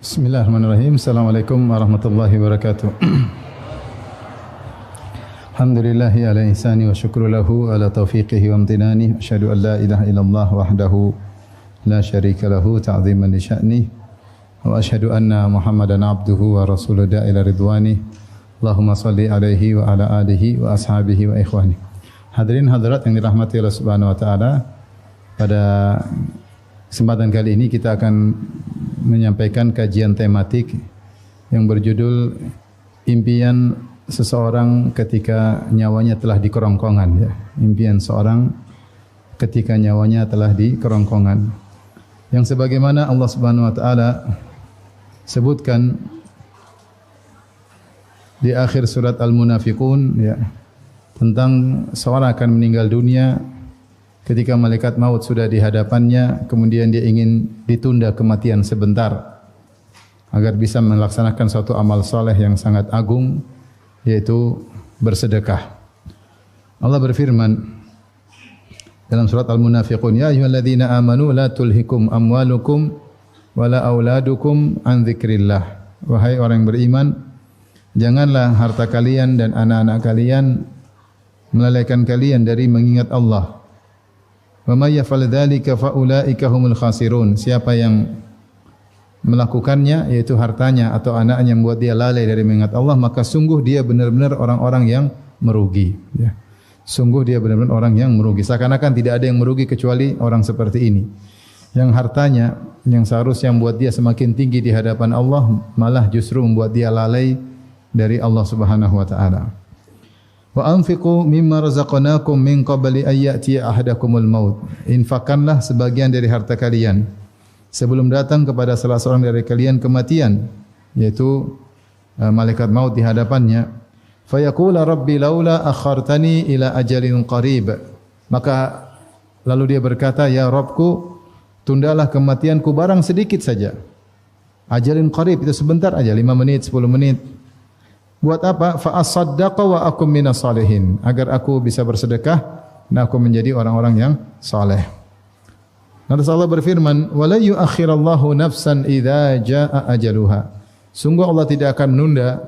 Bismillahirrahmanirrahim. Assalamualaikum warahmatullahi wabarakatuh. Alhamdulillahi ala ihsani wa syukru lahu ala taufiqihi wa amtinani. Asyhadu an la ilaha illallah wahdahu la syarika lahu ta'ziman li sya'ni. Wa asyhadu anna Muhammadan abduhu wa rasuluhu ila ridwani. Allahumma salli alaihi wa ala alihi wa ashabihi wa ikhwani. Hadirin hadirat yang dirahmati Allah Subhanahu wa taala, pada kesempatan kali ini kita akan menyampaikan kajian tematik yang berjudul impian seseorang ketika nyawanya telah di kerongkongan, ya. Impian seorang ketika nyawanya telah di kerongkongan. Yang sebagaimana Allah Subhanahu wa taala sebutkan di akhir surat Al-Munafiqun, ya, tentang seorang akan meninggal dunia ketika malaikat maut sudah di hadapannya, kemudian dia ingin ditunda kematian sebentar agar bisa melaksanakan suatu amal soleh yang sangat agung, yaitu bersedekah. Allah berfirman dalam surat Al-Munafiqun, ya ayyuhalladzina amanu la tulhikum amwalukum wala auladukum an dzikrillah. Wahai orang yang beriman, janganlah harta kalian dan anak-anak kalian melalaikan kalian dari mengingat Allah. Wa may yaf'al dzalika fa ulaika humul khasirun. Siapa yang melakukannya, yaitu hartanya atau anaknya, membuat dia lalai dari mengingat Allah, maka sungguh dia benar-benar orang-orang yang merugi, ya. Sungguh dia benar-benar orang yang merugi. Seakan-akan tidak ada yang merugi kecuali orang seperti ini, yang hartanya yang seharusnya membuat dia semakin tinggi di hadapan Allah, malah justru membuat dia lalai dari Allah Subhanahu wa taala. Wa anfiqu mimma razaqnakum min qabli ay ya'tiya ahadakumul maut. Infakkanlah sebagian dari harta kalian sebelum datang kepada salah seorang dari kalian kematian, yaitu malaikat maut di hadapannya. Fayaqula rabbi laula akhartani ila ajalin qarib. Maka lalu dia berkata, ya Rabbku, tundalah kematianku barang sedikit saja. Ajalin qarib itu sebentar aja, 5 menit, 10 menit. Buat apa? Fa asaddaqa wa akum minas salihin, agar aku bisa bersedekah dan aku menjadi orang-orang yang saleh. Lalu Allah berfirman, wa la yu'akhirallahu nafsan idza jaa ajaluha. Sungguh Allah tidak akan menunda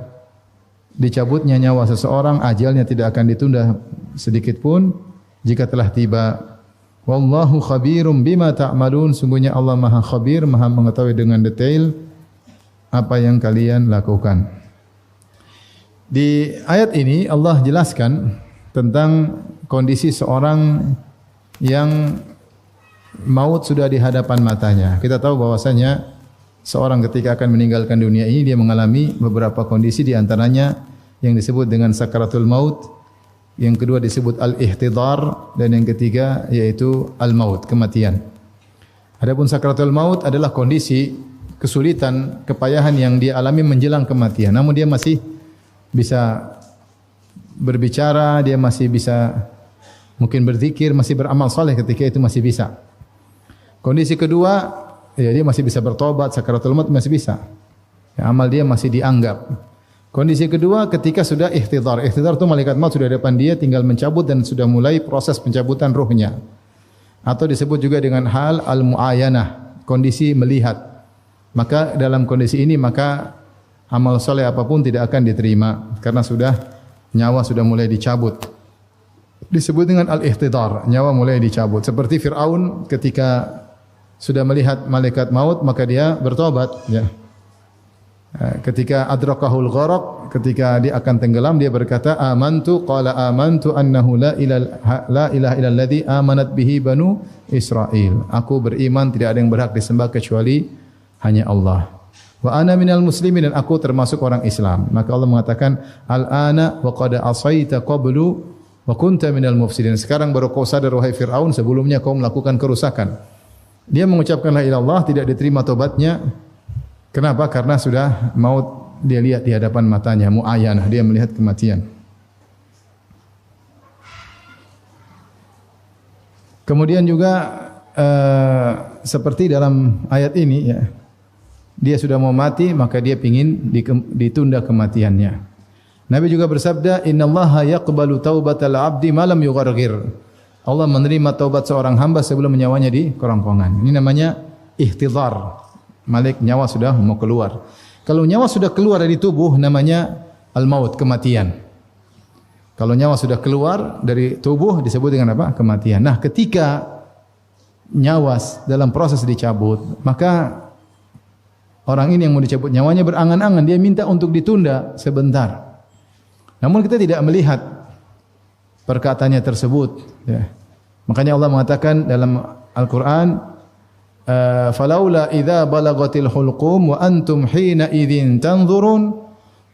dicabutnya nyawa seseorang, ajalnya tidak akan ditunda sedikit pun jika telah tiba. Wallahu khabirum bima ta'malun. Sungguhnya Allah Maha khabir, Maha mengetahui dengan detail apa yang kalian lakukan. Di ayat ini Allah jelaskan tentang kondisi seorang yang maut sudah di hadapan matanya. Kita tahu bahwasanya seorang ketika akan meninggalkan dunia ini, dia mengalami beberapa kondisi, di antaranya yang disebut dengan sakaratul maut, yang kedua disebut al-ihtidar, dan yang ketiga yaitu al-maut, kematian. Adapun sakaratul maut adalah kondisi kesulitan, kepayahan yang dia alami menjelang kematian, namun dia masih bisa berbicara, dia masih bisa mungkin berzikir, masih beramal saleh ketika itu masih bisa. Kondisi kedua, ya, dia masih bisa bertobat, sakaratul maut masih bisa, ya, amal dia masih dianggap. Kondisi kedua ketika sudah ihtidar. Ihtidar itu malaikat maut sudah di depan dia, tinggal mencabut dan sudah mulai proses pencabutan ruhnya. Atau disebut juga dengan hal al-mu'ayanah, kondisi melihat. Maka dalam kondisi ini maka amal soleh apapun tidak akan diterima karena nyawa sudah mulai dicabut. Disebut dengan al-ihtidar, nyawa mulai dicabut. Seperti Fir'aun ketika sudah melihat malaikat maut maka dia bertobat, ya. Ketika adrakahul gharaq, ketika dia akan tenggelam, dia berkata qala amantu annahu la ilaha illalladzi amanat bihi banu Israil. Aku beriman tidak ada yang berhak disembah kecuali hanya Allah. Wa ana minal muslimin, dan aku termasuk orang Islam. Maka Allah mengatakan, al-ana wa qad asaita qablu wa kunta minal mufsidin. Sekarang baru kau sadar wahai Fir'aun, sebelumnya kau melakukan kerusakan. Dia mengucapkan la ilaha illallah, tidak diterima tobatnya. Kenapa? Karena sudah maut dia lihat di hadapan matanya, mu'ayanah, dia melihat kematian. Kemudian juga seperti dalam ayat ini, ya, dia sudah mau mati, maka dia ingin ditunda kematiannya. Nabi juga bersabda, innallaha yaqbalu taubatal abdi ma lam yugharghir. Allah menerima taubat seorang hamba sebelum nyawanya di kerongkongan. Ini namanya ihtidar. nyawa sudah mau keluar. Kalau nyawa sudah keluar dari tubuh namanya al-maut, kematian. Kalau nyawa sudah keluar dari tubuh disebut dengan apa? Kematian. Nah, ketika nyawa dalam proses dicabut, maka orang ini yang mau dicabut nyawanya berangan-angan, dia minta untuk ditunda sebentar. Namun kita tidak melihat perkataannya tersebut. Ya. Makanya Allah mengatakan dalam Al-Quran, "Falaula idza balagatil hulqum wa antum hina idzin tanzurun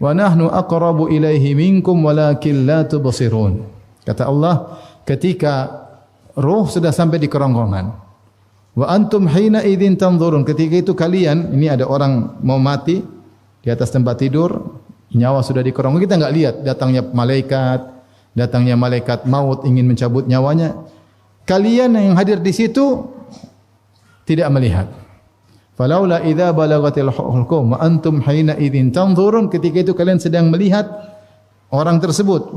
wa nahnu aqrabu ilaihi minkum walakin la tubsirun." Kata Allah, ketika roh sudah sampai di kerongkongan, wa antum hina idzin tanzurun, ketika itu kalian, ini ada orang mau mati di atas tempat tidur, nyawa sudah di kerongkongan, kita enggak lihat datangnya malaikat maut ingin mencabut nyawanya. Kalian yang hadir di situ tidak melihat. Falaula idza balagatil hulqum wa antum hina idzin tanzurun, ketika itu kalian sedang melihat orang tersebut.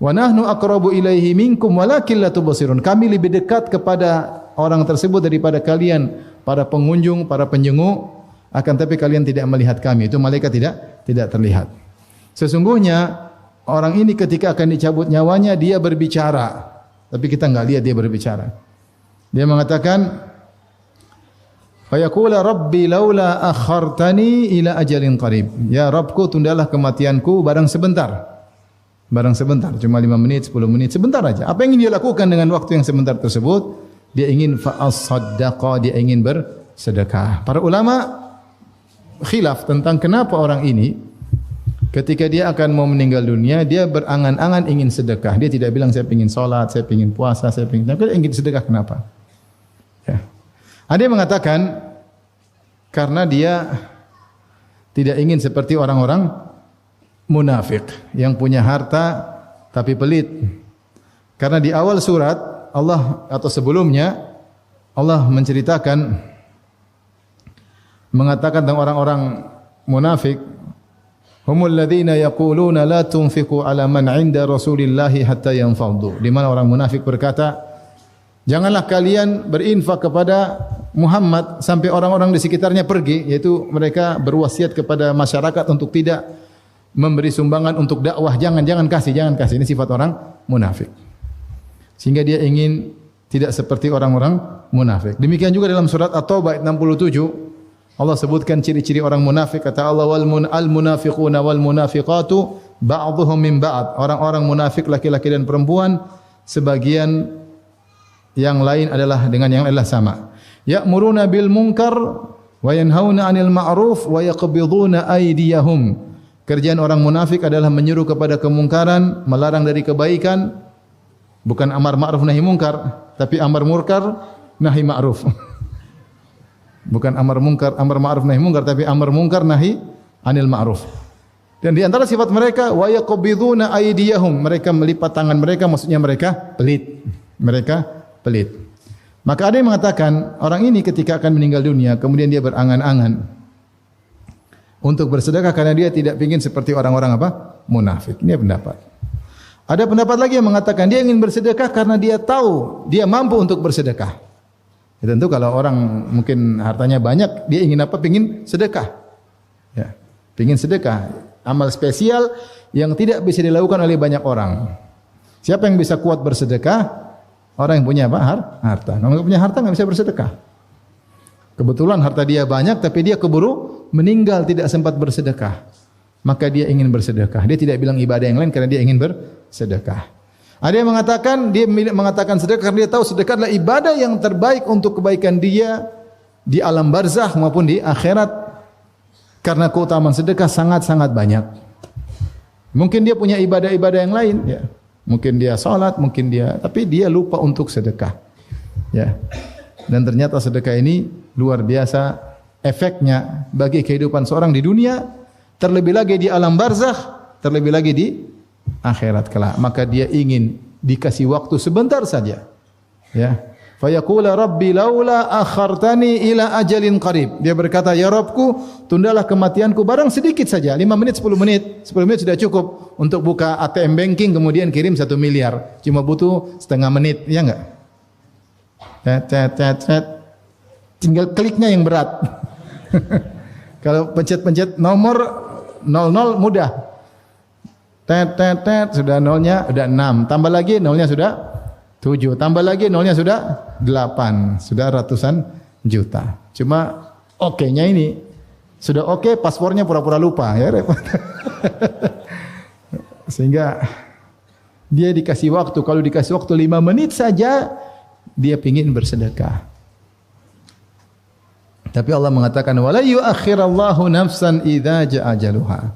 Wa nahnu aqrabu ilaihi minkum walakin la tubsirun, kami lebih dekat kepada orang tersebut daripada kalian para pengunjung, para penjenguk, akan tapi kalian tidak melihat kami. Itu malaikat tidak terlihat. Sesungguhnya orang ini ketika akan dicabut nyawanya dia berbicara, tapi kita enggak lihat dia berbicara. Dia mengatakan, "Fayaqula rabbi laula akhartani ila ajalin qarib." Ya Rabbku, tundalah kematianku barang sebentar. Barang sebentar, cuma 5 menit, 10 menit, sebentar aja. Apa yang ingin dia lakukan dengan waktu yang sebentar tersebut? Dia ingin fa'as-saddaqa, dia ingin bersedekah. Para ulama khilaf tentang kenapa orang ini ketika dia akan mau meninggal dunia, dia berangan-angan ingin sedekah. Dia tidak bilang saya ingin salat, saya ingin puasa, saya ingin, tapi dia ingin sedekah. Kenapa? Ya. Ada yang mengatakan karena dia tidak ingin seperti orang-orang munafik yang punya harta tapi pelit. Karena di awal surat Allah atau sebelumnya Allah menceritakan, mengatakan tentang orang-orang munafik, humul ladzina yaquluna la tunfiqu ala man 'inda Rasulillahi hatta yanfaddu. Di mana orang munafik berkata, janganlah kalian berinfak kepada Muhammad sampai orang-orang di sekitarnya pergi, yaitu mereka berwasiat kepada masyarakat untuk tidak memberi sumbangan untuk dakwah, jangan kasih. Ini sifat orang munafik. Sehingga dia ingin tidak seperti orang-orang munafik. Demikian juga dalam surat At-Taubah ayat 67 Allah sebutkan ciri-ciri orang munafik. Kata Allah, al munafiquna wal munafiqatu ba'dhuhum min ba'd. Orang-orang munafik laki-laki dan perempuan sebagian yang lain adalah dengan yang lain adalah sama. Ya'muruna bil munkar wa yanhauna 'anil ma'ruf wa yaqbiduna aydiyahum. Kerjaan orang munafik adalah menyuruh kepada kemungkaran, melarang dari kebaikan. Bukan amar ma'ruf nahi munkar, tapi amar munkar nahi ma'ruf. Bukan amar ma'ruf nahi munkar, tapi amar munkar nahi anil ma'ruf. Dan di antara sifat mereka, wa yaqbiduna aydiyahum, mereka melipat tangan mereka, maksudnya mereka pelit. Mereka pelit. Maka ada yang mengatakan orang ini ketika akan meninggal dunia, kemudian dia berangan-angan untuk bersedekah karena dia tidak ingin seperti orang-orang apa? Munafik. Ini pendapat. Ada pendapat lagi yang mengatakan dia ingin bersedekah karena dia tahu dia mampu untuk bersedekah. Ya, tentu kalau orang mungkin hartanya banyak, dia ingin apa? Ingin sedekah. Ya, ingin sedekah. Amal spesial yang tidak bisa dilakukan oleh banyak orang. Siapa yang bisa kuat bersedekah? Orang yang punya apa? Harta. Kalau tidak punya harta tidak bisa bersedekah. Kebetulan harta dia banyak, tapi dia keburu meninggal tidak sempat bersedekah. Maka dia ingin bersedekah. Dia tidak bilang ibadah yang lain karena dia ingin bersedekah. Ada yang mengatakan sedekah karena dia tahu sedekah adalah ibadah yang terbaik untuk kebaikan dia di alam barzakh maupun di akhirat. Karena keutamaan sedekah sangat-sangat banyak. Mungkin dia punya ibadah-ibadah yang lain, ya. Mungkin dia salat, tapi dia lupa untuk sedekah. Ya. Dan ternyata sedekah ini luar biasa efeknya bagi kehidupan seorang di dunia, terlebih lagi di alam barzakh, terlebih lagi di akhirat kelak. Maka dia ingin dikasih waktu sebentar saja. Ya. Fa yaqula rabbi laula akhartani ila ajalin qarib. Dia berkata, ya Rabbku, tundalah kematianku barang sedikit saja, 5 menit, 10 menit. 10 menit sudah cukup untuk buka ATM banking kemudian kirim 1 miliar. Cuma butuh setengah menit, ya enggak? Tinggal kliknya yang berat. Kalau pencet-pencet nomor 00 mudah. Tet tet tet sudah nolnya udah 6. Tambah lagi nolnya sudah 7. Tambah lagi nolnya sudah 8. Sudah ratusan juta. Cuma oke-nya ini sudah oke, paspornya pura-pura lupa ya repot. Sehingga dia dikasih waktu, kalau dikasih waktu 5 menit saja dia ingin bersedekah. Tapi Allah mengatakan wala yu'akhirallahu nafsan idza jaa ajaluha.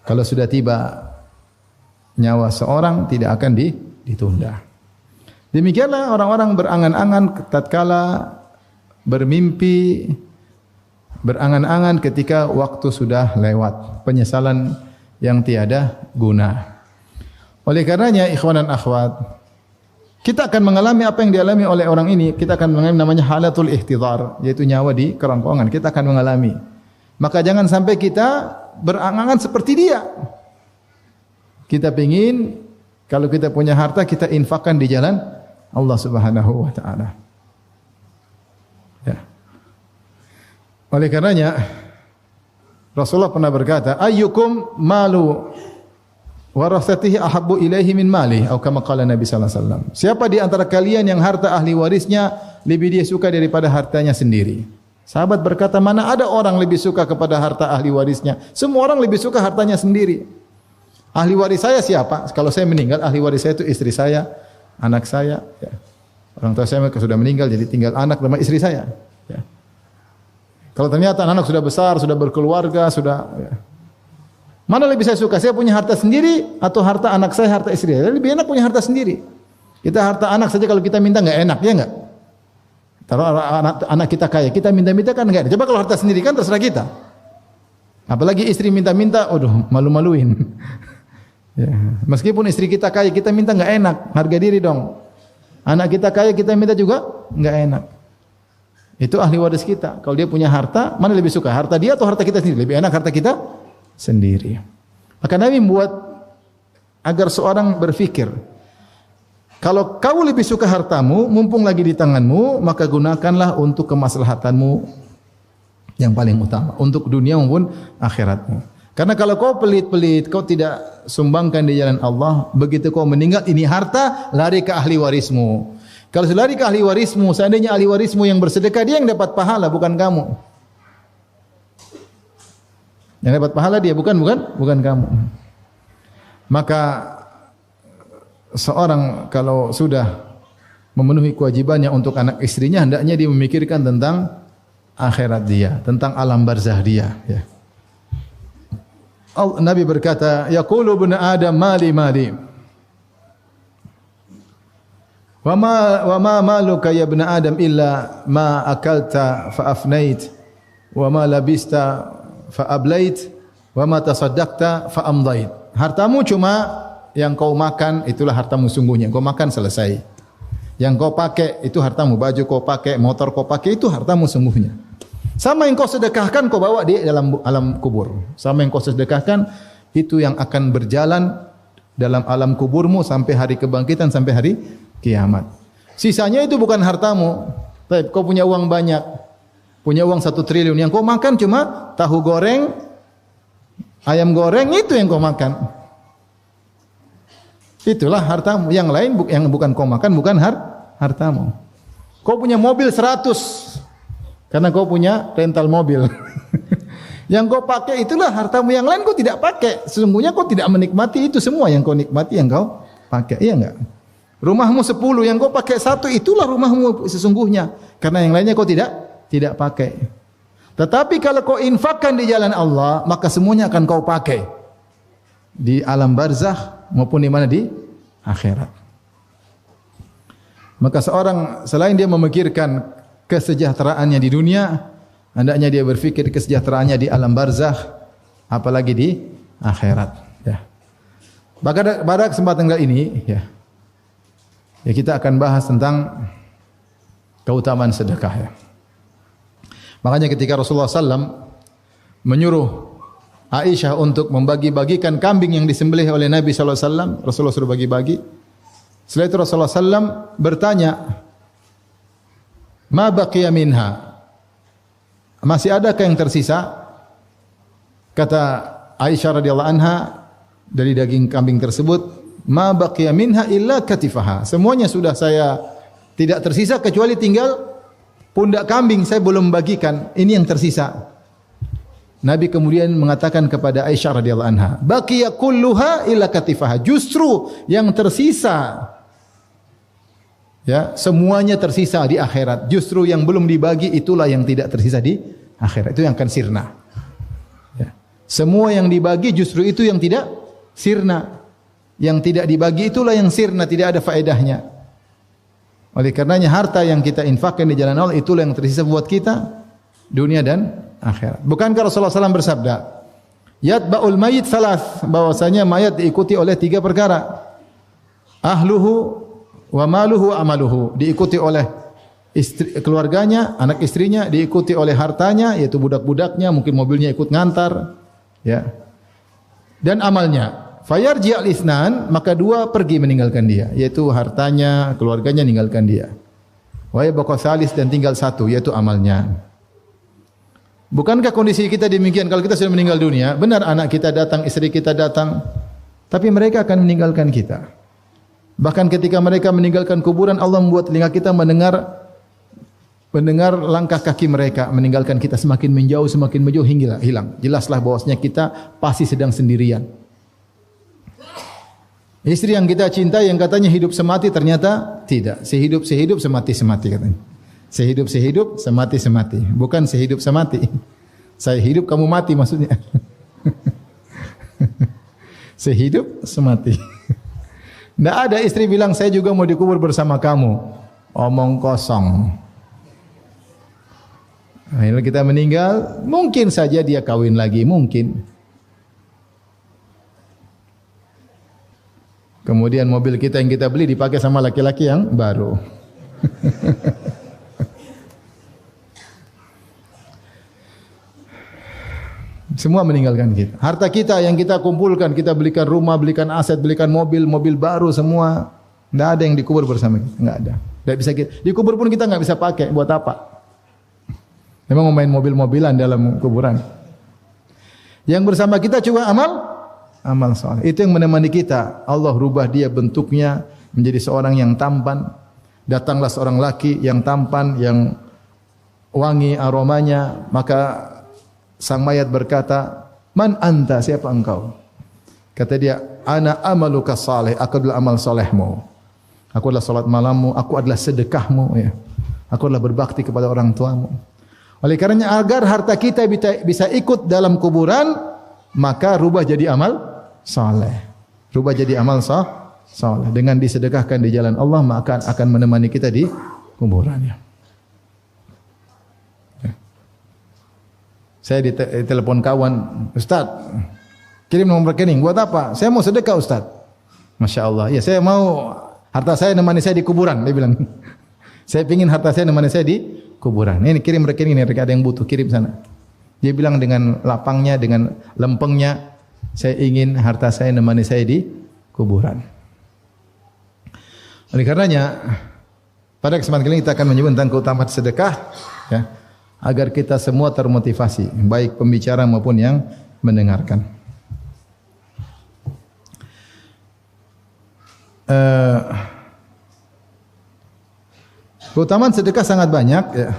Kalau sudah tiba nyawa seorang tidak akan ditunda. Demikianlah orang-orang berangan-angan tatkala bermimpi, berangan-angan ketika waktu sudah lewat, penyesalan yang tiada guna. Oleh karenanya ikhwan dan akhwat, kita akan mengalami apa yang dialami oleh orang ini. Kita akan mengalami namanya halatul ihtidhar, yaitu nyawa di kerongkongan. Kita akan mengalami. Maka jangan sampai kita berangan-angan seperti dia. Kita ingin kalau kita punya harta kita infakkan di jalan Allah Subhanahu wa taala. Ya. Oleh karenanya Rasulullah pernah berkata, ayyukum malu warasatihi ahabbu ilaihi min mali, atau kama qala Nabi sallallahu alaihi wasallam. Siapa di antara kalian yang harta ahli warisnya lebih dia suka daripada hartanya sendiri? Sahabat berkata, mana ada orang lebih suka kepada harta ahli warisnya? Semua orang lebih suka hartanya sendiri. Ahli waris saya siapa? Kalau saya meninggal, ahli waris saya itu istri saya, anak saya. Ya. Orang tua saya sudah meninggal, jadi tinggal anak sama istri saya. Ya. Kalau ternyata anak sudah besar, sudah berkeluarga, sudah... Ya. Mana lebih saya suka? Saya punya harta sendiri atau harta anak saya, harta istri saya? Lebih enak punya harta sendiri. Kita harta anak saja kalau kita minta enggak enak, ya enggak? Taruh anak kita kaya, kita minta-minta kan enggak. Coba kalau harta sendiri kan terserah kita. Apalagi istri minta-minta, aduh malu-maluin. Ya. Meskipun istri kita kaya, kita minta enggak enak, harga diri dong. Anak kita kaya, kita minta juga enggak enak. Itu ahli waris kita. Kalau dia punya harta, mana lebih suka? Harta dia atau harta kita sendiri? Lebih enak harta kita sendiri. Maka Nabi membuat agar seorang berfikir, kalau kau lebih suka hartamu, mumpung lagi di tanganmu, maka gunakanlah untuk kemaslahatanmu yang paling utama, untuk dunia maupun akhiratmu. Karena kalau kau pelit-pelit, kau tidak sumbangkan di jalan Allah, begitu kau meninggal, ini harta lari ke ahli warismu. Kalau lari ke ahli warismu, seandainya ahli warismu yang bersedekah, dia yang dapat pahala, bukan kamu. Yang dapat pahala dia, bukan kamu. Maka seorang kalau sudah memenuhi kewajibannya untuk anak istrinya, hendaknya dia memikirkan tentang akhirat dia, tentang alam barzah dia. Ya. Nabi berkata, yaqulu ibnu Adam mali mali. Wa ma maluka ya ibnu Adam illa ma akalta fa afnait wa ma labista fa ablait wa ma tasaddaqta fa amdait. Hartamu cuma yang kau makan, itulah hartamu sungguhnya. Kau makan selesai. Yang kau pakai itu hartamu, baju kau pakai, motor kau pakai itu hartamu sungguhnya. Sama yang kau sedekahkan kau bawa di dalam alam kubur. Sama yang kau sedekahkan itu yang akan berjalan dalam alam kuburmu sampai hari kebangkitan, sampai hari kiamat. Sisanya itu bukan hartamu. Baik, kau punya uang banyak, punya uang 1 triliun, yang kau makan cuma tahu goreng, ayam goreng, itu yang kau makan. Itulah hartamu. Yang lain yang bukan kau makan bukan hartamu. Kau punya mobil 100 karena kau punya rental mobil. Yang kau pakai itulah hartamu, yang lain kau tidak pakai. Sesungguhnya kau tidak menikmati itu semua, yang kau nikmati yang kau pakai. Iya enggak? Rumahmu 10, yang kau pakai 1, itulah rumahmu sesungguhnya. Karena yang lainnya kau tidak pakai. Tetapi kalau kau infakkan di jalan Allah, maka semuanya akan kau pakai. Di alam barzakh maupun di mana di akhirat. Maka seorang selain dia memikirkan kesejahteraannya di dunia, hendaknya dia berfikir kesejahteraannya di alam barzakh, apalagi di akhirat. Ya. Pada kesempatan kali ini, ya kita akan bahas tentang keutamaan sedekah. Ya. Makanya ketika Rasulullah SAW menyuruh Aisyah untuk membagi-bagikan kambing yang disembelih oleh Nabi SAW, Rasulullah suruh bagi-bagi. Setelah itu Rasulullah SAW bertanya, ma baqiya minha? masih adakah yang tersisa? Kata Aisyah radhiyallahu anha, dari daging kambing tersebut, ma baqiya minha illa katifaha. Semuanya sudah saya tidak tersisa kecuali tinggal pundak kambing, saya belum bagikan. Ini yang tersisa. Nabi kemudian mengatakan kepada Aisyah radhiyallahu anha, baqiya kulluha illa katifaha. Justru yang tersisa, ya, semuanya tersisa di akhirat. Justru yang belum dibagi itulah yang tidak tersisa di akhirat. Itu yang akan sirna. Ya. Semua yang dibagi justru itu yang tidak sirna. Yang tidak dibagi itulah yang sirna, tidak ada faedahnya. Oleh karenanya harta yang kita infakkan di jalan Allah itulah yang tersisa buat kita dunia dan akhirat. Bukankah Rasulullah SAW bersabda, yatba'ul mayit salas, bahwasanya mayat diikuti oleh 3 perkara. Ahluhu wa maluhu wa amaluhu, diikuti oleh istri, keluarganya, anak istrinya, diikuti oleh hartanya, yaitu budak-budaknya, mungkin mobilnya ikut ngantar, ya. Dan amalnya. Fayarji al-itsnan, maka 2 pergi meninggalkan dia, yaitu hartanya, keluarganya meninggalkan dia. Wa yabqa salis, dan tinggal 1, yaitu amalnya. Bukankah kondisi kita demikian kalau kita sudah meninggal dunia? Benar anak kita datang, istri kita datang, tapi mereka akan meninggalkan kita. Bahkan ketika mereka meninggalkan kuburan, Allah membuat telinga kita mendengar langkah kaki mereka meninggalkan kita, semakin menjauh hingga hilang. Jelaslah bahwasanya kita pasti sedang sendirian. Istri yang kita cintai yang katanya hidup semati, ternyata tidak. Sehidup semati katanya. Sehidup semati, bukan sehidup semati. Saya hidup kamu mati maksudnya. Sehidup semati. Tidak ada istri bilang saya juga mau dikubur bersama kamu. Omong kosong. Akhirnya kita meninggal, mungkin saja dia kawin lagi, mungkin. Kemudian mobil kita yang kita beli dipakai sama laki-laki yang baru. Semua meninggalkan kita. Harta kita yang kita kumpulkan, kita belikan rumah, belikan aset, belikan mobil baru semua. Tidak ada yang dikubur bersama kita. Tidak ada. Tidak bisa kita. Dikubur pun kita nggak bisa pakai. Buat apa? Memang mau main mobil-mobilan dalam kuburan. Yang bersama kita cuma amal soleh. Itu yang menemani kita. Allah rubah dia bentuknya menjadi seorang yang tampan. Datanglah seorang laki yang tampan, yang wangi aromanya. Maka sang mayat berkata, man anta, siapa engkau? Kata dia, ana amaluka salih, aku adalah amal solehmu. Aku adalah salat malammu, aku adalah sedekahmu, ya. Aku adalah berbakti kepada orang tuamu. Oleh karenanya agar harta kita bisa ikut dalam kuburan, maka rubah jadi amal saleh. Rubah jadi amal saleh. Dengan disedekahkan di jalan Allah, maka akan menemani kita di kuburannya. Saya ditelepon kawan, Ustaz, kirim nomor rekening. Buat apa? Saya mau sedekah, Ustaz. Masya Allah. Ya, saya mau harta saya nemani saya di kuburan. Dia bilang, saya ingin harta saya nemani saya di kuburan. Ini kirim rekening, ini ada yang butuh, kirim sana. Dia bilang dengan lapangnya, dengan lempengnya, saya ingin harta saya nemani saya di kuburan. Oleh karenanya, pada kesempatan kali ini kita akan menyebut tentang keutamaan sedekah, ya, agar kita semua termotivasi, baik pembicara maupun yang mendengarkan. Keutamaan sedekah sangat banyak, ya.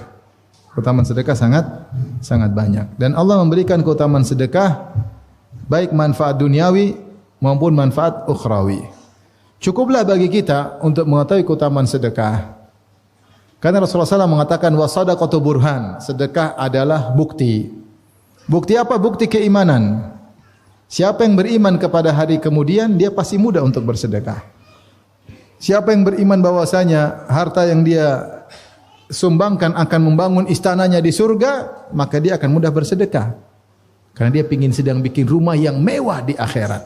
Keutamaan sedekah sangat banyak, dan Allah memberikan keutamaan sedekah baik manfaat duniawi maupun manfaat ukhrawi. Cukuplah bagi kita untuk mengetahui keutamaan sedekah. Karena Rasulullah SAW mengatakan wasadaqatu burhan, sedekah adalah bukti. Bukti apa? Bukti keimanan. Siapa yang beriman kepada hari kemudian, dia pasti mudah untuk bersedekah. Siapa yang beriman bahwasanya harta yang dia sumbangkan akan membangun istananya di surga, maka dia akan mudah bersedekah. Karena dia sedang bikin rumah yang mewah di akhirat.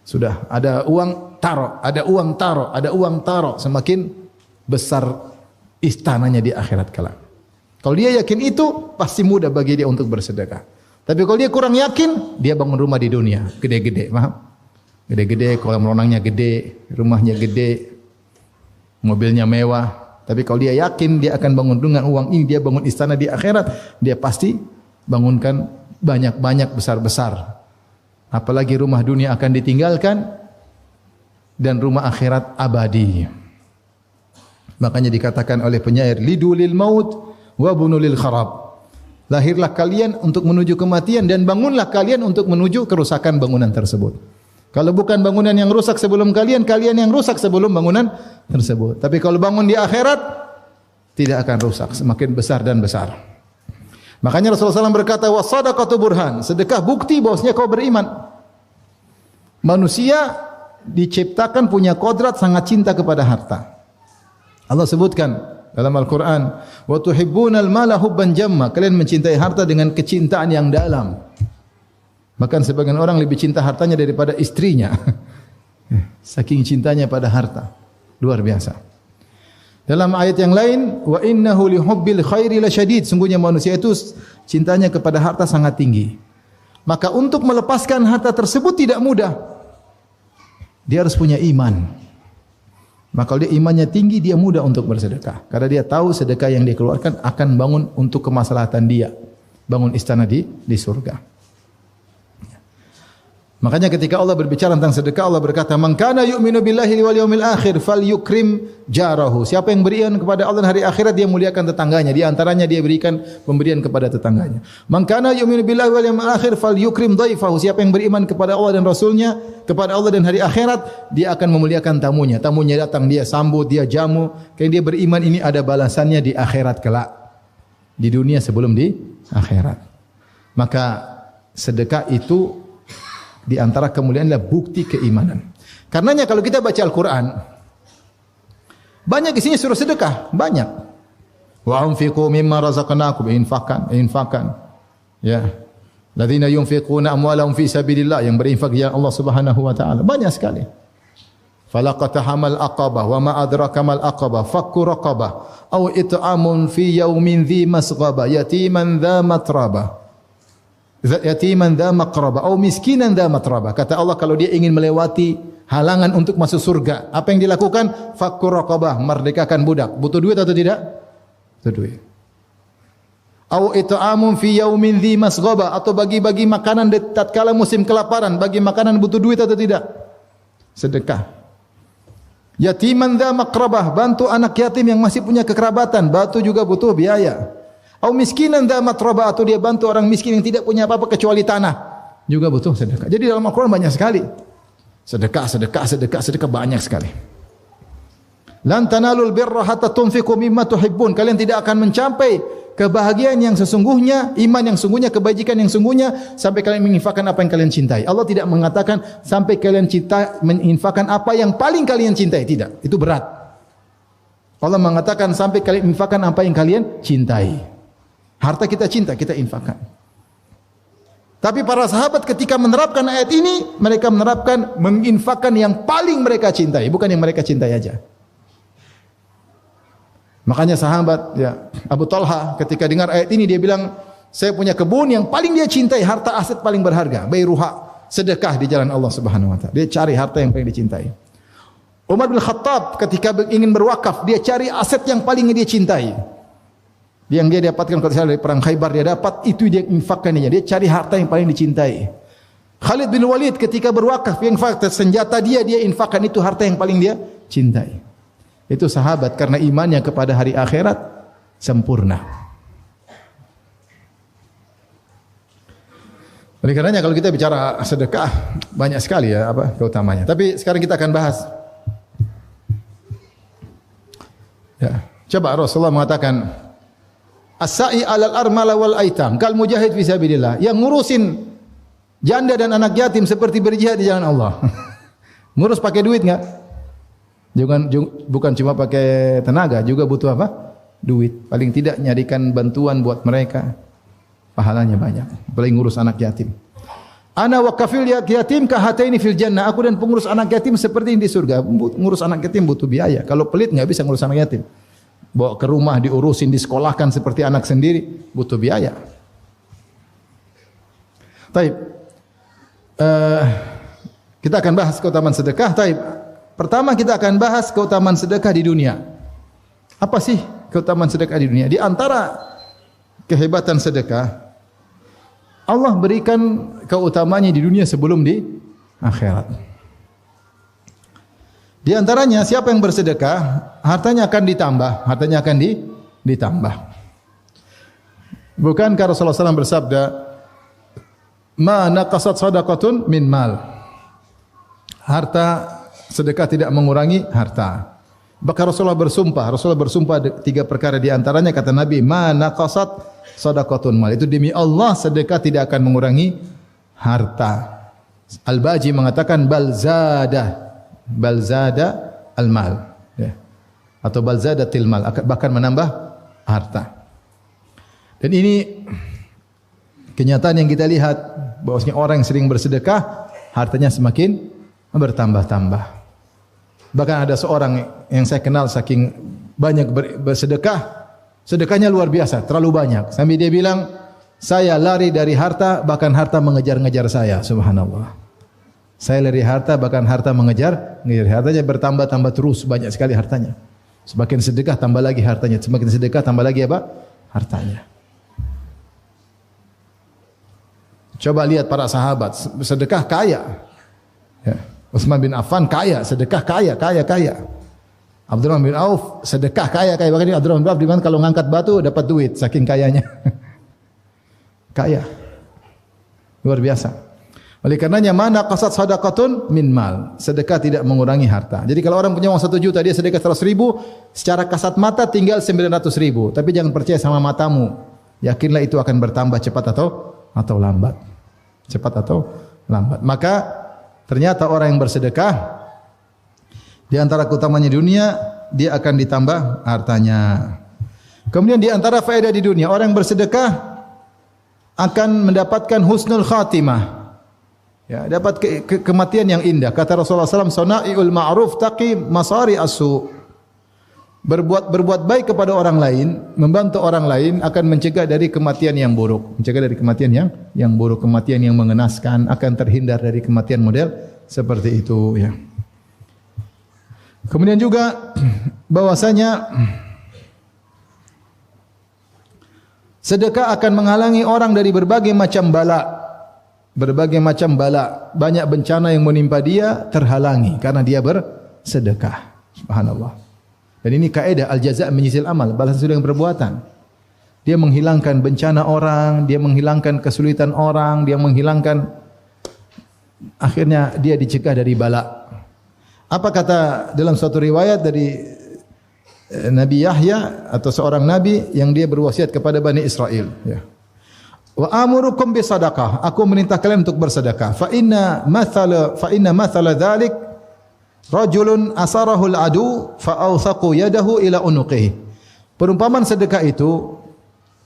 Sudah ada uang taruh, ada uang taruh, ada uang taruh, semakin besar istananya di akhirat kelak. Kalau dia yakin itu, pasti mudah bagi dia untuk bersedekah. Tapi kalau dia kurang yakin, dia bangun rumah di dunia, gede-gede, paham? Gede-gede, kolam renangnya gede, rumahnya gede, mobilnya mewah. Tapi kalau dia yakin dia akan bangun dengan uang ini, dia bangun istana di akhirat, dia pasti bangunkan banyak-banyak besar-besar. Apalagi rumah dunia akan ditinggalkan dan rumah akhirat abadi. Makanya dikatakan oleh penyair, lidulil maut wa bunulil kharab. Lahirlah kalian untuk menuju kematian dan bangunlah kalian untuk menuju kerusakan bangunan tersebut. Kalau bukan bangunan yang rusak sebelum kalian, kalian yang rusak sebelum bangunan tersebut. Tapi kalau bangun di akhirat, tidak akan rusak, semakin besar dan besar. Makanya Rasulullah SAW berkata, wassadaqatu burhan, sedekah bukti bahwasanya kau beriman. Manusia diciptakan punya kodrat sangat cinta kepada harta. Allah sebutkan dalam Al-Quran, wa tuhibbunal mala hubban jamma, kalian mencintai harta dengan kecintaan yang dalam. Bahkan sebagian orang lebih cinta hartanya daripada istrinya. Saking cintanya pada harta. Luar biasa. Dalam ayat yang lain, wa innahu lihubbil khairi lasyadid, sungguhnya manusia itu cintanya kepada harta sangat tinggi. Maka untuk melepaskan harta tersebut tidak mudah. Dia harus punya iman. Maka kalau dia imannya tinggi, dia mudah untuk bersedekah. Karena dia tahu sedekah yang dia keluarkan akan bangun untuk kemaslahatan dia. Bangun istana di surga. Makanya ketika Allah berbicara tentang sedekah, Allah berkata, "Man kana yu'minu billahi wal yawmil akhir falyukrim jarahu." Siapa yang beriman kepada Allah dan hari akhirat, dia muliakan tetangganya. Di antaranya dia berikan pemberian kepada tetangganya. "Man kana yu'minu billahi wal yawmil akhir falyukrim dhaifahu." Siapa yang beriman kepada Allah dan Rasulnya, kepada Allah dan hari akhirat, dia akan memuliakan tamunya. Tamunya datang, dia sambut, dia jamu. Karena dia beriman, ini ada balasannya di akhirat kelak. Di dunia sebelum di akhirat. Maka sedekah itu di antara kemuliaan adalah bukti keimanan. Karenanya kalau kita baca Al-Quran, banyak isinya suruh sedekah, banyak. Wa anfiqu mimma razaqnakum, infakkan. Ya. Ladzina yunfiquna amwalahum fi sabilillah, yang berinfak ya Allah Subhanahu wa taala. Banyak sekali. Falaqatahamal aqabah wa ma adraka mal aqabah fakku raqabah aw it'amun fi yaumin dhi masghaba yatiman dha matrabah. Yatiman dha maqraba atau miskinan dha matraba. Kata Allah, kalau dia ingin melewati halangan untuk masuk surga, apa yang dilakukan? Fakkur raqabah, merdekakan budak. Butuh duit atau tidak? Butuh duit. Au it'amun fi yaumin dhi masghaba, atau bagi-bagi makanan di tatkala musim kelaparan, bagi makanan butuh duit atau tidak? Sedekah. Yatiman dha maqrabah, bantu anak yatim yang masih punya kekerabatan, bantu juga butuh biaya. Atau miskinan dha matraba, atau dia bantu orang miskin yang tidak punya apa-apa kecuali tanah, juga butuh sedekah. Jadi dalam Al-Quran banyak sekali sedekah banyak sekali. Lan tanalul birra hatta tunfiqu mimma tuhibbun, kalian tidak akan mencapai kebahagiaan yang sesungguhnya, iman yang sungguhnya, kebajikan yang sungguhnya sampai kalian menginfakkan apa yang kalian cintai. Allah tidak mengatakan sampai kalian cinta menginfakkan apa yang paling kalian cintai, tidak. Itu berat. Allah mengatakan sampai kalian menginfakkan apa yang kalian cintai. Harta kita cinta, kita infakkan. Tapi para sahabat ketika menerapkan ayat ini, mereka menerapkan menginfakkan yang paling mereka cintai, bukan yang mereka cintai aja. Makanya sahabat ya Abu Talha ketika dengar ayat ini, dia bilang, saya punya kebun yang paling dia cintai, harta aset paling berharga, bayruha, sedekah di jalan Allah Subhanahu wa taala. Dia cari harta yang paling dicintai. Umar bin Khattab ketika ingin berwakaf, dia cari aset yang paling dia cintai. Yang dia dapatkan kalau dari perang Khaybar, dia dapat, itu dia infakkan dia. Dia cari harta yang paling dicintai. Khalid bin Walid ketika berwakaf, yang senjata dia infakkan, itu harta yang paling dia cintai. Itu sahabat karena imannya kepada hari akhirat sempurna. Oleh karenanya kalau kita bicara sedekah banyak sekali ya keutamanya. Tapi sekarang kita akan bahas. Ya, coba Rasulullah mengatakan, as-sa'i 'alal armala wal aitam kal mujahid fi sabilillah. Yang ngurusin janda dan anak yatim seperti berjihad di jalan Allah. Ngurus pakai duit enggak? Bukan cuma pakai tenaga, juga butuh apa? Duit. Paling tidak nyarikan bantuan buat mereka. Pahalanya banyak. Apalagi ngurus anak yatim. Ana wa kafil yatim ka hataini fil jannah. Aku dan pengurus anak yatim seperti ini di surga. Ngurus anak yatim butuh biaya. Kalau pelit enggak bisa ngurus anak yatim. Bawa ke rumah, diurusin, disekolahkan seperti anak sendiri, butuh biaya. Taib. Kita akan bahas keutamaan sedekah. Taib. Pertama kita akan bahas keutamaan sedekah di dunia. Apa sih keutamaan sedekah di dunia? Di antara kehebatan sedekah, Allah berikan keutamanya di dunia sebelum di akhirat. Di antaranya siapa yang bersedekah, hartanya akan ditambah, ditambah. Bukankah Rasulullah SAW bersabda, "Ma naqasat shadaqatun min mal." Harta sedekah tidak mengurangi harta. Bahkan Rasulullah bersumpah 3 perkara di antaranya kata Nabi, "Ma naqasat shadaqatun mal." Itu demi Allah sedekah tidak akan mengurangi harta. Al-Baji mengatakan bal zada al-mal, ya. Atau bal zadatil mal, bahkan menambah harta. Dan ini kenyataan yang kita lihat, bahwasanya orang yang sering bersedekah hartanya semakin bertambah-tambah. Bahkan ada seorang yang saya kenal saking banyak bersedekah, sedekahnya luar biasa, terlalu banyak. Sampai dia bilang, saya lari dari harta, bahkan harta mengejar-ngejar saya. Subhanallah. Saya lari harta, bahkan harta mengejar. Hartanya bertambah-tambah terus, banyak sekali hartanya. Semakin sedekah tambah lagi hartanya, semakin sedekah tambah lagi apa? Hartanya. Coba lihat para sahabat, sedekah kaya. Ya. Utsman bin Affan kaya, sedekah kaya. Abdurrahman bin Auf sedekah kaya. Bahkan Abdurrahman bin Auf di mana kalau ngangkat batu dapat duit saking kayanya. Kaya. Luar biasa. Oleh karenanya mana qasat sadaqatun min mal. Sedekah tidak mengurangi harta. Jadi kalau orang punya uang 1 juta, dia sedekah 100.000, secara kasat mata tinggal 900.000. Tapi jangan percaya sama matamu. Yakinlah itu akan bertambah cepat atau lambat. Cepat atau lambat. Maka ternyata orang yang bersedekah di antara keutamanya dunia, dia akan ditambah hartanya. Kemudian di antara faedah di dunia, orang yang bersedekah akan mendapatkan husnul khatimah. Ya, dapat kematian yang indah. Kata Rasulullah SAW, "Sana'iul ma'ruf taqi masari asu." Berbuat baik kepada orang lain, membantu orang lain akan mencegah dari kematian yang buruk. Mencegah dari kematian yang buruk, kematian yang mengenaskan, akan terhindar dari kematian model seperti itu, ya. Kemudian juga bahwasanya sedekah akan menghalangi orang dari berbagai macam bala. Berbagai macam bala, banyak bencana yang menimpa dia terhalangi karena dia bersedekah. Subhanallah. Dan ini kaidah al-jaza' menyisil amal, balasan sesuai dengan perbuatan. Dia menghilangkan bencana orang, dia menghilangkan kesulitan orang, dia menghilangkan, akhirnya dia dicegah dari bala. Apa kata dalam suatu riwayat dari Nabi Yahya atau seorang nabi yang dia berwasiat kepada Bani Israel, ya. Wa amurukum bisadaqah, aku merintah kalian untuk bersedekah. Fa inna mathala dzalik rajulun asarahu al-adu fa awthaqu yadahu ila unuqihi. Perumpamaan sedekah itu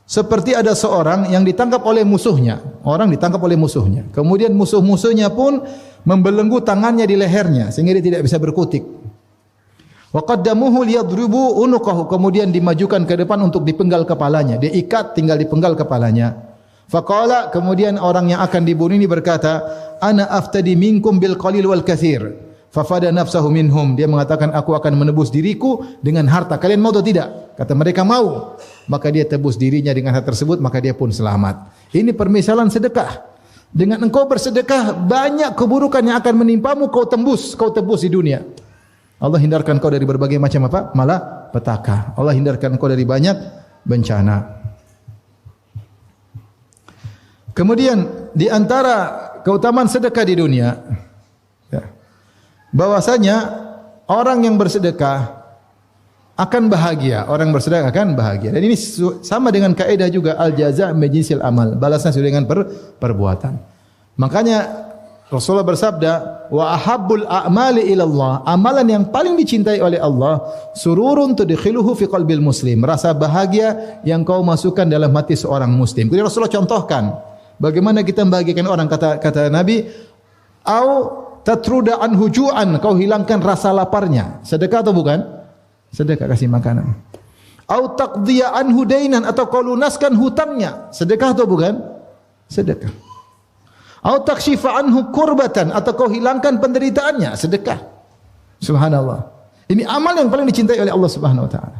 seperti ada seorang yang ditangkap oleh musuhnya. Orang ditangkap oleh musuhnya. Kemudian musuh-musuhnya pun membelenggu tangannya di lehernya sehingga dia tidak bisa berkutik. Wa qaddamuhu liyadribu unuqahu, kemudian dimajukan ke depan untuk dipenggal kepalanya. Dia ikat tinggal dipenggal kepalanya. Faqala, kemudian orang yang akan dibunuh ini berkata, "Ana aftadi minkum bil qalil wal katsir." Fafada nafsahu minhum. Dia mengatakan, aku akan menebus diriku dengan harta. Kalian mau atau tidak? Kata mereka mau. Maka dia tebus dirinya dengan harta tersebut, maka dia pun selamat. Ini permisalan sedekah. Dengan engkau bersedekah, banyak keburukan yang akan menimpamu kau tebus di dunia. Allah hindarkan kau dari berbagai macam apa? Malapetaka. Allah hindarkan kau dari banyak bencana. Kemudian di antara keutamaan sedekah di dunia, ya, bahwasanya orang yang bersedekah akan bahagia. Orang bersedekah akan bahagia. Dan ini sama dengan kaidah juga al-jaza' majinsil amal. Balasan sesuai dengan perbuatan. Makanya Rasulullah bersabda, wa ahabbul a'mali ilallah, amalan yang paling dicintai oleh Allah, sururun tudkhiluhu fi qalbil muslim, rasa bahagia yang kau masukkan dalam hati seorang muslim. Kemudian Rasulullah contohkan bagaimana kita membahagiakan orang, kata Nabi, au tatruda anhu ju'an, kau hilangkan rasa laparnya. Sedekah atau bukan? Sedekah, kasih makanan. Au taqdiya anhu dainan, atau kau lunaskan hutangnya. Sedekah atau bukan? Sedekah. Au takshifa anhu kurbatan, atau kau hilangkan penderitaannya. Sedekah. Subhanallah. Ini amal yang paling dicintai oleh Allah Subhanahu wa taala.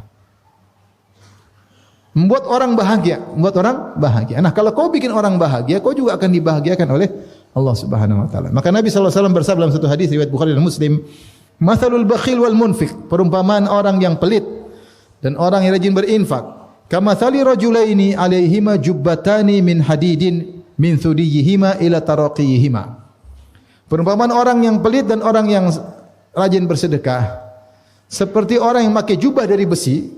Membuat orang bahagia, membuat orang bahagia. Nah, kalau kau bikin orang bahagia, kau juga akan dibahagiakan oleh Allah Subhanahu wa taala. Maka Nabi sallallahu alaihi wasallam bersabda dalam satu hadis riwayat Bukhari dan Muslim, "Matsalul bakhil wal munfiq," perumpamaan orang yang pelit dan orang yang rajin berinfak, "Kamatsali rajulaini alaihima jubbatani min hadidin min thudiyihima ila taraqiyihima." Perumpamaan orang yang pelit dan orang yang rajin bersedekah seperti orang yang memakai jubah dari besi,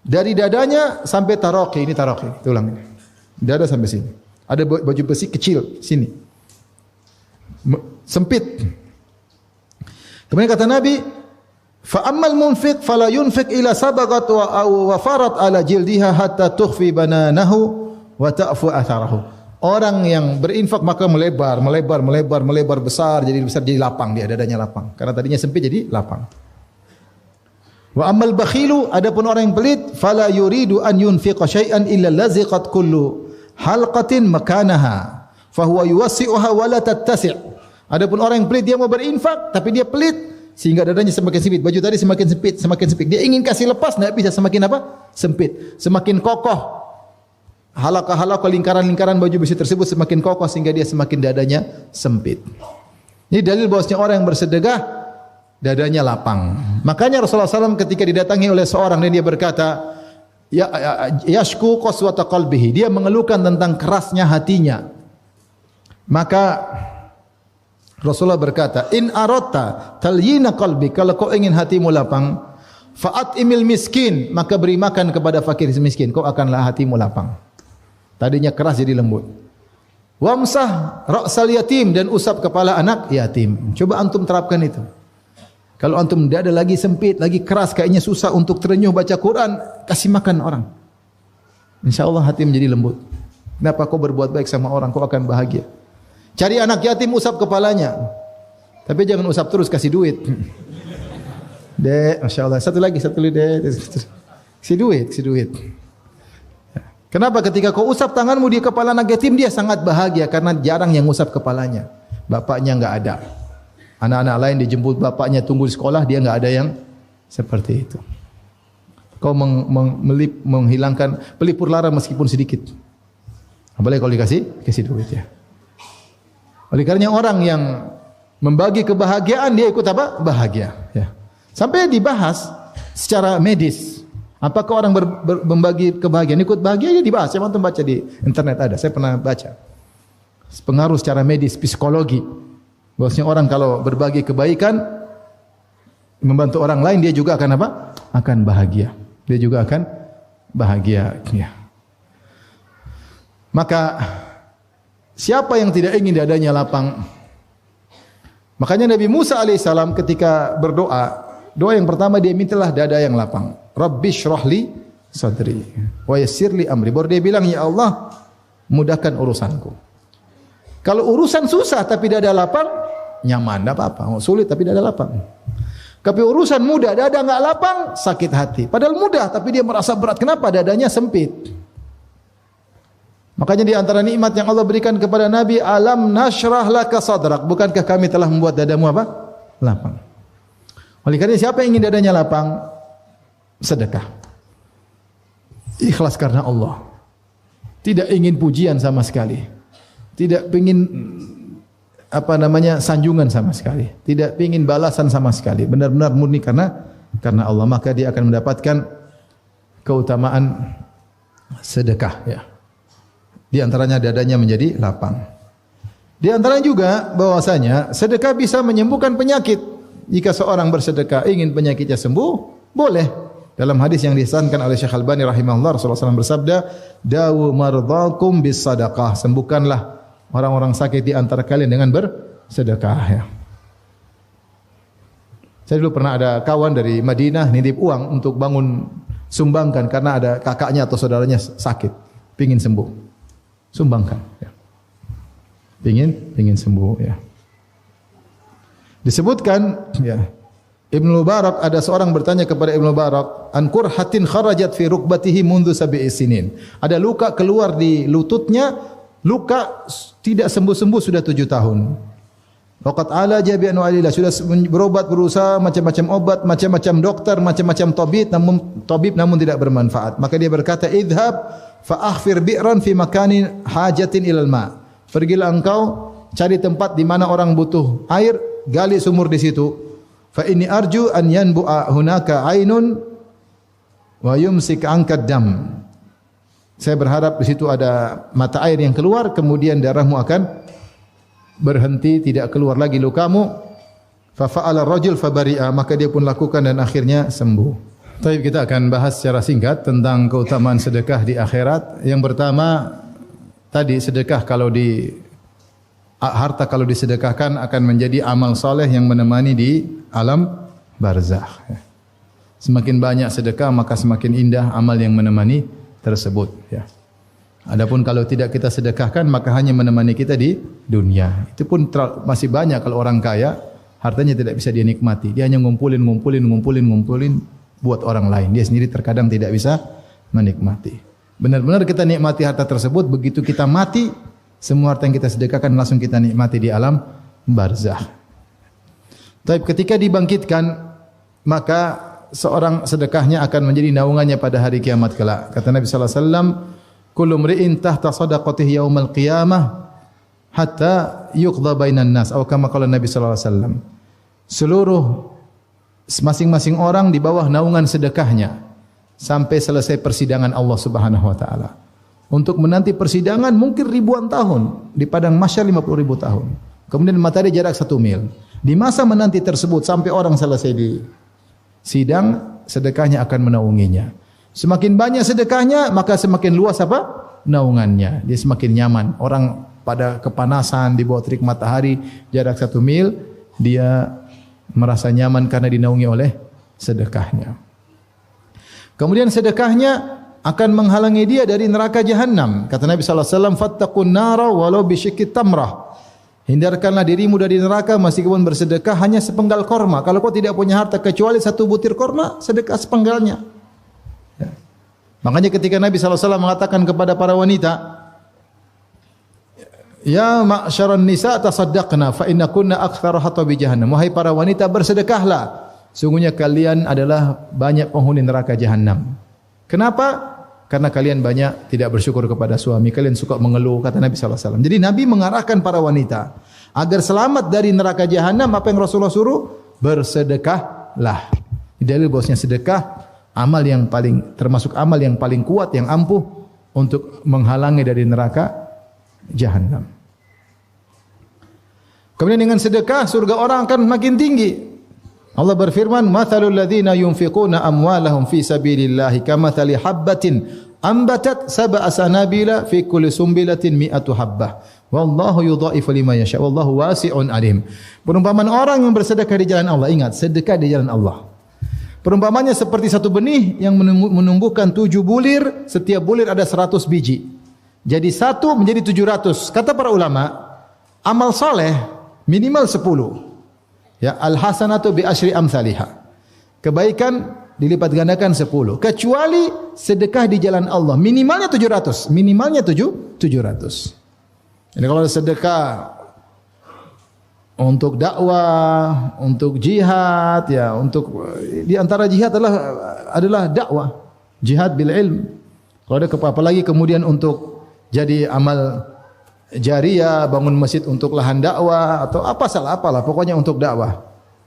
dari dadanya sampai taraqi, ini taraqi, tulang ini. Dada sampai sini. Ada baju besi kecil sini. Sempit. Kemudian kata Nabi, fa ammal munfiq fala yunfiq ila sabaqat wa farat ala jildiha hatta tukhfi bananahu wa ta'fu atharahu. Orang yang berinfak maka melebar besar jadi lapang, dia dadanya lapang. Karena tadinya sempit jadi lapang. Wa ammal bakhilu, adapun orang yang pelit, fala yuridu an yunfiqa syai'an illa laziqat kullu halqatin makanaha fa huwa yuwassi'uha wa la tattasi'. Adapun orang yang pelit, dia mau berinfak tapi dia pelit sehingga dadanya semakin sempit. Baju tadi semakin sempit. Dia ingin kasih lepas, tidak bisa, semakin apa? Sempit. Semakin kokoh. Halaqah lingkaran-lingkaran baju besi tersebut semakin kokoh sehingga dia semakin dadanya sempit. Ini dalil bahwasanya orang yang bersedekah dadanya lapang. Makanya Rasulullah SAW ketika didatangi oleh seorang dan dia berkata, yashku qaswata qalbihi, dia mengeluhkan tentang kerasnya hatinya. Maka Rasulullah berkata, in aradta talyina qalbi, kalau kau ingin hatimu lapang, fa'at imil miskin, maka beri makan kepada fakir miskin, kau akanlah hatimu lapang. Tadinya keras jadi lembut. Wamsah ra'sal yatim, dan usap kepala anak yatim. Coba antum terapkan itu. Kalau antum tidak ada lagi sempit, lagi keras, kayaknya susah untuk terenyuh baca Quran, kasih makan orang. InsyaAllah hati menjadi lembut. Kenapa kau berbuat baik sama orang, kau akan bahagia. Cari anak yatim, usap kepalanya. Tapi jangan usap terus, kasih duit. Dek, Masya Allah. Satu lagi, dek. Kasih duit. Kenapa ketika kau usap tanganmu di kepala anak yatim, dia sangat bahagia karena jarang yang usap kepalanya. Bapaknya enggak ada. Anak-anak lain dijemput bapaknya tunggu di sekolah, dia enggak ada yang seperti itu. Kau menghilangkan pelipur lara meskipun sedikit. Apalagi kalau dikasih duit ya. Oleh karenanya orang yang membagi kebahagiaan, dia ikut apa? Bahagia. Ya. Sampai dibahas secara medis. Apakah orang membagi kebahagiaan ikut bahagia? Ya dibahas. Saya mau baca di internet ada. Saya pernah baca. Pengaruh secara medis, psikologi. Bahwasanya orang kalau berbagi kebaikan, membantu orang lain, dia juga akan apa? Akan bahagia. Dia juga akan bahagia. Ya. Maka siapa yang tidak ingin dadanya lapang? Makanya Nabi Musa alaihissalam ketika berdoa, doa yang pertama dia mintalah dada yang lapang. Rabbi shrahli sadri wa yassirli amri. Baru dia bilang, ya Allah, mudahkan urusanku. Kalau urusan susah tapi dada lapang, nyaman, tidak apa-apa. Sulit tapi dada lapang. Tapi urusan mudah, dada enggak lapang, sakit hati. Padahal mudah tapi dia merasa berat. Kenapa? Dadanya sempit. Makanya di antara nikmat yang Allah berikan kepada Nabi, alam nashrah laka sadrak. Bukankah kami telah membuat dadamu apa? Lapang. Oleh karena siapa yang ingin dadanya lapang? Sedekah. Ikhlas karena Allah. Tidak ingin pujian sama sekali. Tidak ingin sanjungan sama sekali. Tidak ingin balasan sama sekali. Benar-benar murni karena Allah. Maka dia akan mendapatkan keutamaan sedekah. Ya. Di antaranya dadanya menjadi lapang. Di antaranya juga bahwasanya sedekah bisa menyembuhkan penyakit. Jika seorang bersedekah ingin penyakitnya sembuh, boleh. Dalam hadis yang dihasankan oleh Syekh Albani rahimahullah, Rasulullah SAW bersabda, "Dawu mardhakum bis sadaqah." Sembuhkanlah orang-orang sakit di antara kalian dengan bersedekah. Ya. Saya dulu pernah ada kawan dari Madinah nitip uang untuk bangun sumbangkan karena ada kakaknya atau saudaranya sakit, pingin sembuh. Sumbangkan. Ya. Pingin sembuh. Ya. Disebutkan, ya, Ibnu Mubarak, ada seorang bertanya kepada Ibnu Mubarak, an kurhatin kharajat fi rukbatihi mundu sab'i sinin. Ada luka keluar di lututnya, luka tidak sembuh-sembuh sudah 7 tahun. Waqad alaja bi anwa'illah, sudah berobat, berusaha macam-macam obat, macam-macam dokter, macam-macam tabib namun tidak bermanfaat. Maka dia berkata, idhab fa akhfir bi'ran fi makanin hajatin ilal ma. Pergilah engkau cari tempat di mana orang butuh air, gali sumur di situ. Fa inni arju an yanbu'a hunaka ainun wa yumsik anka dam. Saya berharap di situ ada mata air yang keluar, kemudian darahmu akan berhenti, tidak keluar lagi lukamu. Fa fa'ala ar-rajul fa bari'a, maka dia pun lakukan dan akhirnya sembuh. Baik, kita akan bahas secara singkat tentang keutamaan sedekah di akhirat. Yang pertama tadi, sedekah harta kalau disedekahkan akan menjadi amal soleh yang menemani di alam barzakh. Semakin banyak sedekah maka semakin indah amal yang menemani tersebut, ya. Adapun kalau tidak kita sedekahkan maka hanya menemani kita di dunia. Itu pun masih banyak kalau orang kaya hartanya tidak bisa dia nikmati. Dia hanya ngumpulin buat orang lain. Dia sendiri terkadang tidak bisa menikmati. Benar-benar kita nikmati harta tersebut, begitu kita mati semua harta yang kita sedekahkan langsung kita nikmati di alam barzakh. Tapi ketika dibangkitkan maka seorang sedekahnya akan menjadi naungannya pada hari kiamat kelak. Kata Nabi sallallahu alaihi wasallam, kullu mri'in tahta sadaqatihi yaumal qiyamah hatta yuqda bainan nas, atau kama qala Nabi sallallahu alaihi wasallam. Seluruh masing-masing orang di bawah naungan sedekahnya sampai selesai persidangan Allah Subhanahu wa taala. Untuk menanti persidangan mungkin ribuan tahun, di padang mahsyar 50.000 tahun. Kemudian matahari jarak 1 mil. Di masa menanti tersebut sampai orang selesai di sidang, sedekahnya akan menaunginya. Semakin banyak sedekahnya, maka semakin luas naungannya. Dia semakin nyaman. Orang pada kepanasan di bawah terik matahari jarak 1 mil, dia merasa nyaman karena dinaungi oleh sedekahnya. Kemudian sedekahnya akan menghalangi dia dari neraka jahanam. Kata Nabi sallallahu alaihi wasallam, fattaqun nara walau bisyikki tamrah. Hindarkanlah dirimu dari neraka meskipun bersedekah hanya sepenggal korma. Kalau kau tidak punya harta kecuali 1 butir korma, sedekah sepenggalnya. Makanya ketika Nabi SAW mengatakan kepada para wanita, ya ma'syaran nisa tasaddaqna fa inna kunna aktsara hatabi jahannam. Wahai para wanita, bersedekahlah. Sungguhnya kalian adalah banyak penghuni neraka jahanam. Kenapa? Karena kalian banyak tidak bersyukur kepada suami. Kalian suka mengeluh, kata Nabi SAW. Jadi Nabi mengarahkan para wanita agar selamat dari neraka jahanam. Apa yang Rasulullah suruh? Bersedekahlah. Dalil bahwasanya sedekah amal yang paling, termasuk amal yang paling kuat, yang ampuh untuk menghalangi dari neraka jahanam. Kemudian dengan sedekah surga orang akan makin tinggi. Allah berfirman, "Mathalul ladzina yunfiquna amwalahum fi sabilillahi kamathali habbatin ambatat sab'a sanabila fi kulli sumbilatin mi'atu habbah. Wallahu yudha'ifu liman yasha. Wallahu wasi'un alim." Perumpamaan orang yang bersedekah di jalan Allah, ingat, sedekah di jalan Allah. Perumpamannya seperti satu benih yang menumbuhkan 7 bulir, setiap bulir ada 100 biji. Jadi 1 menjadi 700. Kata para ulama, amal soleh minimal 10. Ya, al-hasanatu bi asyri amsalihah. Kebaikan dilipat gandakan 10. Kecuali sedekah di jalan Allah, minimalnya 700. Minimalnya 700. Jadi kalau ada sedekah untuk dakwah, untuk jihad, ya, untuk di antara jihad adalah dakwah, jihad bil ilm. Kalau ada apalagi kemudian untuk jadi amal jariyah, bangun masjid untuk lahan dakwah atau apalah pokoknya untuk dakwah.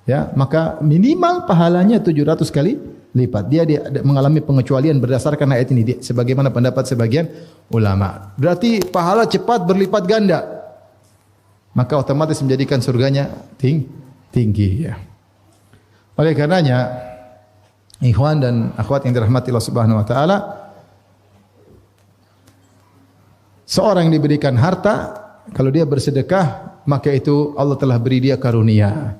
Ya, maka minimal pahalanya 700 kali lipat. Dia mengalami pengecualian berdasarkan ayat ini, sebagaimana pendapat sebagian ulama. Berarti pahala cepat berlipat ganda. Maka otomatis menjadikan surganya tinggi, ya. Oleh karenanya, ikhwan dan akhwat yang dirahmati Allah Subhanahu wa taala, seorang yang diberikan harta, kalau dia bersedekah, maka itu Allah telah beri dia karunia.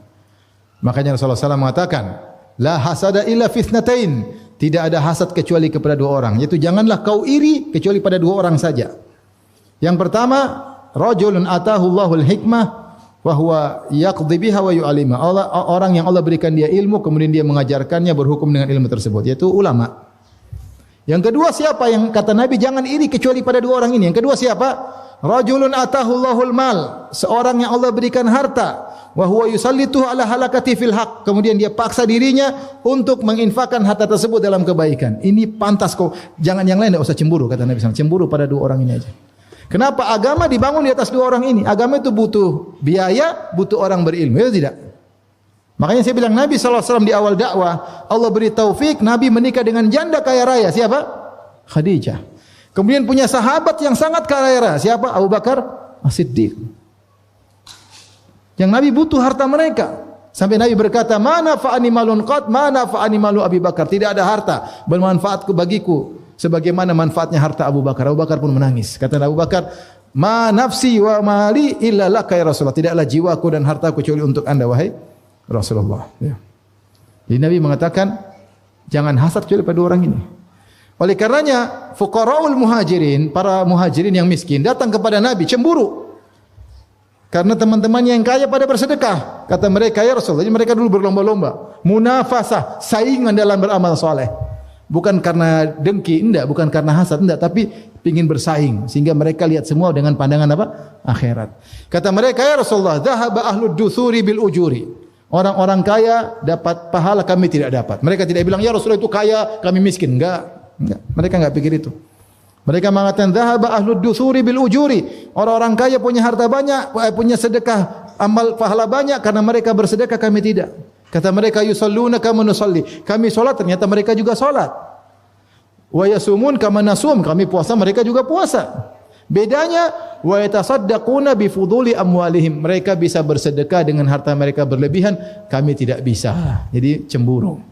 Makanya Rasulullah SAW mengatakan, la hasada illa fitnatain. Tidak ada hasad kecuali kepada 2 orang. Yaitu janganlah kau iri kecuali pada 2 orang saja. Yang pertama, rajulun atahu Allahul hikmah wa huwa yaqdi biha wa yu'alima. Orang yang Allah berikan dia ilmu, kemudian dia mengajarkannya, berhukum dengan ilmu tersebut, yaitu ulama. Yang kedua siapa? Yang kata Nabi jangan iri kecuali pada 2 orang ini. Yang kedua siapa? rajulun atahullahul mal, seorang yang Allah berikan harta, wa huwa yusallituhu ala halakati fil haq, kemudian dia paksa dirinya untuk menginfakkan harta tersebut dalam kebaikan. Ini pantas kau, jangan yang lain, enggak usah cemburu, kata Nabi SAW. Cemburu pada dua orang ini aja. Kenapa agama dibangun di atas dua orang ini? Agama itu butuh biaya, butuh orang berilmu, ya tidak? Makanya saya bilang Nabi SAW di awal dakwah, Allah beri taufik, Nabi menikah dengan janda kaya raya. Siapa? Khadijah. Kemudian punya sahabat yang sangat kaya raya. Siapa? Abu Bakar As-Siddiq. Yang Nabi butuh harta mereka. Sampai Nabi berkata, "Mana fa'ani malun qad, mana fa'ani malu Abi Bakar." Tidak ada harta bermanfaat bagiku sebagaimana manfaatnya harta Abu Bakar. Abu Bakar pun menangis. Kata Abu Bakar, "Ma nafsi wa mali illa laka ya Rasulullah." Tidaklah jiwaku dan hartaku kecuali untuk Anda wahai Rasulullah. Ya. Jadi Nabi mengatakan, jangan hasad kecuali pada orang ini. Oleh karenanya, fuqaraul muhajirin, para muhajirin yang miskin datang kepada Nabi cemburu. Karena teman-temannya yang kaya pada bersedekah. Kata mereka, ya Rasulullah, jadi mereka dulu berlomba-lomba, munafasah, saingan dalam beramal soleh. Bukan karena dengki, enggak, bukan karena hasad, enggak, tapi ingin bersaing sehingga mereka lihat semua dengan pandangan apa? Akhirat. Kata mereka, ya Rasulullah, dhahaba ahlud duthuri bil ujuri. Orang-orang kaya dapat pahala, kami tidak dapat. Mereka tidak bilang, ya Rasulullah itu kaya, kami miskin. Enggak. Mereka enggak pikir itu. Mereka mengatakan dhahaba ahlud duthuri bil ujuri. Orang-orang kaya punya harta banyak, punya sedekah, amal pahala banyak karena mereka bersedekah, kami tidak. Kata mereka, yusalluna kama nusalli. Kami salat, ternyata mereka juga salat. Wa yasumun kama nasum. Kami puasa, mereka juga puasa. Bedanya, wa yatasaddaquna bi fuduli amwalihim. Mereka bisa bersedekah dengan harta mereka berlebihan, kami tidak bisa. Jadi cemburu.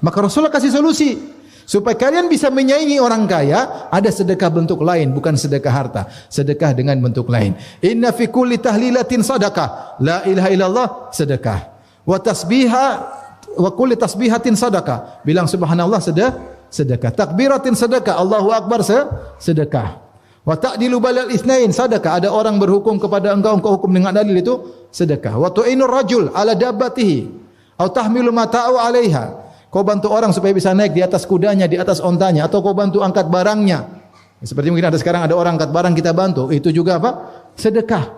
Maka Rasulullah kasih solusi. Supaya kalian bisa menyaingi orang kaya, ada sedekah bentuk lain, bukan sedekah harta. Sedekah dengan bentuk lain. Inna fi kulli tahlilatin sadaqah. La ilaha illallah, sedekah. Wa tasbiha, wa kulli tasbihatin sadaqah. Bilang subhanallah, sedekah. Takbiratin sedekah. Allahu akbar, sedekah. Wa ta'dilu balal itsnain, sedekah. Ada orang berhukum kepada engkau hukum dengan dalil, itu sedekah. Wa tu'inur rajul ala dabbatihi au tahmilu mata'u 'alaiha. Kau bantu orang supaya bisa naik di atas kudanya, di atas ontanya, atau kau bantu angkat barangnya. Seperti mungkin ada sekarang ada orang angkat barang kita bantu, itu juga apa? Sedekah.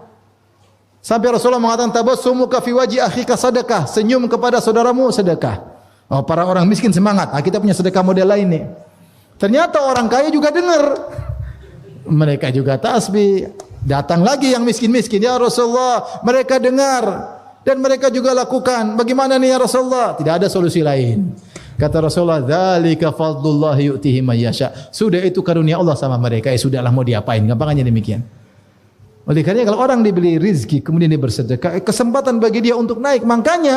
Sampai Rasulullah mengatakan tabassumuka fi wajhi akhika sedekah, senyum kepada saudaramu sedekah. Oh, para orang miskin semangat. Kita punya sedekah model lain nih. Ternyata orang kaya juga dengar. Mereka juga tasbih. Datang lagi yang miskin-miskin, ya Rasulullah, mereka dengar. Dan mereka juga lakukan. Bagaimana nih ya Rasulullah? Tidak ada solusi lain. Kata Rasulullah, "Dzalika fadlullah yu'tihi may yasha." Sudah, itu karunia Allah sama mereka. Sudahlah, mau diapain? Gampangannya demikian. Oleh karena kalau orang diberi rizki kemudian dia bersedekah, kesempatan bagi dia untuk naik. Makanya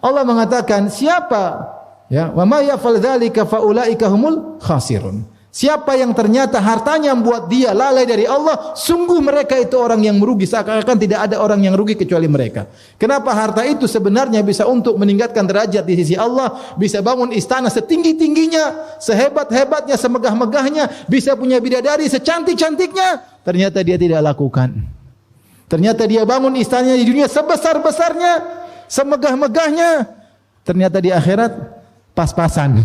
Allah mengatakan, siapa ya, wa may yaf'al dzalika fa ulaika humul khasirun. Siapa yang ternyata hartanya membuat dia lalai dari Allah, sungguh mereka itu orang yang merugi. Seakan-akan tidak ada orang yang rugi kecuali mereka. Kenapa? Harta itu sebenarnya bisa untuk meningkatkan derajat di sisi Allah, bisa bangun istana setinggi-tingginya, sehebat-hebatnya, semegah-megahnya, bisa punya bidadari secantik-cantiknya. Ternyata dia tidak lakukan. Ternyata dia bangun istananya di dunia sebesar-besarnya, semegah-megahnya. Ternyata di akhirat pas-pasan.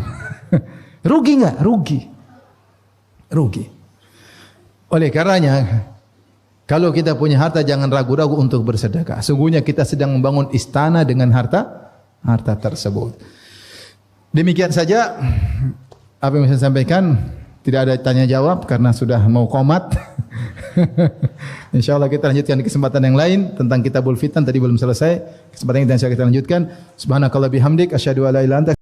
Rugi enggak? Rugi. Oleh karenanya, kalau kita punya harta jangan ragu-ragu untuk bersedekah. Sungguhnya kita sedang membangun istana dengan harta tersebut. Demikian saja apa yang saya sampaikan. Tidak ada tanya jawab karena sudah mau qomat. Insyaallah kita lanjutkan di kesempatan yang lain tentang Kitabul Fitan, tadi belum selesai. Kesempatan yang kita lanjutkan. Subhanakallah bihamdik asyhadu an la ilaha illa anta